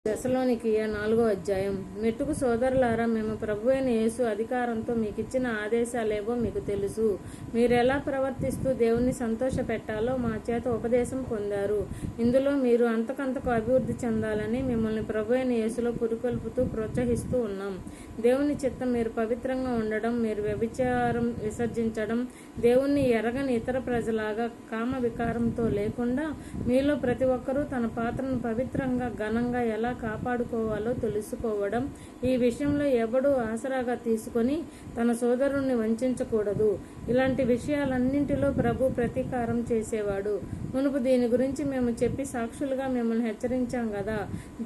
తెస్సలోనికీయ 4వ అధ్యాయం. మెట్టుకు సోదరులారా, మేము ప్రభువైన యేసు అధికారంతో మీకిచ్చిన ఆదేశాలేవో మీకు తెలుసు. మీరెలా ప్రవర్తిస్తూ దేవుణ్ణి సంతోషపెట్టాలో మా చేత ఉపదేశం పొందారు. ఇందులో మీరు అంతకంతకు అభివృద్ధి చెందాలని మిమ్మల్ని ప్రభువైన యేసులో పురికొల్పుతూ ప్రోత్సహిస్తూ ఉన్నాం. దేవుని చిత్తం మీరు పవిత్రంగా ఉండడం, మీరు వ్యభిచారం విసర్జించడం, దేవుణ్ణి ఎరగని ఇతర ప్రజలాగా కామ వికారంతో లేకుండా మీలో ప్రతి ఒక్కరూ తన పాత్రను పవిత్రంగా ఘనంగా ఎలా కాపాడుకోవాలో తెలుసుకోవడం. ఈ విషయంలో ఎవడూ ఆసరాగా తీసుకొని తన సోదరుణ్ణి వంచకూడదు. ఇలాంటి విషయాలన్నింటిలో ప్రభు ప్రతీకారం చేసేవాడు. మునుపు దీని గురించి మేము చెప్పి సాక్షులుగా మిమ్మల్ని హెచ్చరించాం గదా.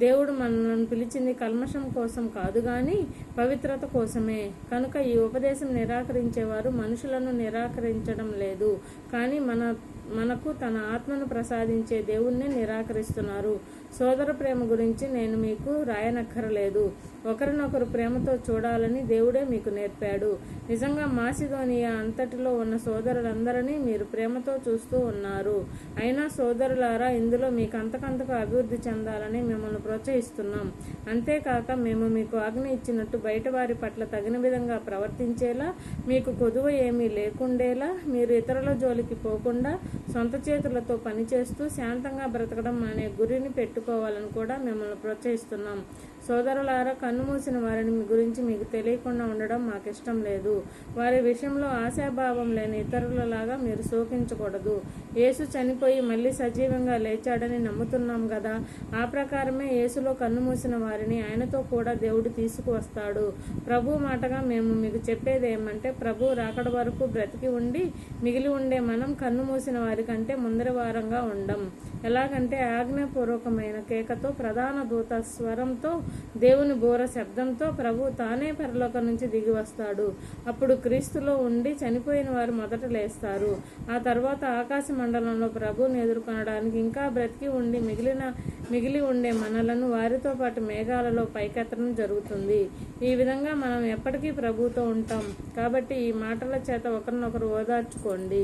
దేవుడు మనల్ని పిలిచింది కల్మషం కోసం కాదు గాని పవిత్రత కోసమే. కనుక ఈ ఉపదేశం నిరాకరించేవారు మనుషులను నిరాకరించడం లేదు, కానీ మనకు తన ఆత్మను ప్రసాదించే దేవుణ్ణి నిరాకరిస్తున్నారు. సోదర ప్రేమ గురించి నేను మీకు రాయనక్కరలేదు. ఒకరినొకరు ప్రేమతో చూడాలని దేవుడే మీకు నేర్పాడు. నిజంగా మాసిదోనియా అంతటిలో ఉన్న సోదరులందరినీ మీరు ప్రేమతో చూస్తూ ఉన్నారు. అయినా సోదరులారా, ఇందులో మీకు అంతకంతకు అభివృద్ధి చెందాలని మిమ్మల్ని ప్రోత్సహిస్తున్నాం. అంతేకాక మేము మీకు ఆజ్ఞ ఇచ్చినట్టు బయట వారి పట్ల తగిన విధంగా ప్రవర్తించేలా, మీకు కొదువ ఏమీ లేకుండేలా, మీరు ఇతరుల జోలికి పోకుండా సొంత చేతులతో పనిచేస్తూ శాంతంగా బ్రతకడం అనే గురిని పెట్టుకోవాలని కూడా మిమ్మల్ని ప్రోత్సహిస్తున్నాం. సోదరులారా, కన్ను మూసిన వారిని గురించి మీకు తెలియకుండా ఉండడం మాకు ఇష్టం లేదు. వారి విషయంలో ఆశాభావం లేని ఇతరులలాగా మీరు శోకించకూడదు. యేసు చనిపోయి మళ్ళీ సజీవంగా లేచాడని నమ్ముతున్నాం గదా. ఆ ప్రకారమే యేసులో కన్ను మూసిన వారిని ఆయనతో కూడా దేవుడు తీసుకువస్తాడు. ప్రభు మాటగా మేము మీకు చెప్పేది ఏమంటే, ప్రభు రాకడ వరకు బ్రతికి ఉండి మిగిలి ఉండే మనం కన్ను మూసిన వారి కంటే ముందరి వారంగా ఉండం. ఎలాగంటే ఆజ్ఞాపూర్వకమైన కేకతో, ప్రధాన దూత స్వరంతో, దేవుని బోర శబ్దంతో ప్రభు తానే పరలోకం నుంచి దిగి వస్తాడు. అప్పుడు క్రీస్తులో ఉండి చనిపోయిన వారు మొదట లేస్తారు. ఆ తర్వాత ఆకాశ మండలంలో ప్రభువుని ఎదుర్కొనడానికి ఇంకా బ్రతికి ఉండి మిగిలి ఉండే మనలను వారితో పాటు మేఘాలలో పైకెత్తడం జరుగుతుంది. ఈ విధంగా మనం ఎప్పటికీ ప్రభువుతో ఉంటాం. కాబట్టి ఈ మాటల చేత ఒకరినొకరు ఓదార్చుకోండి.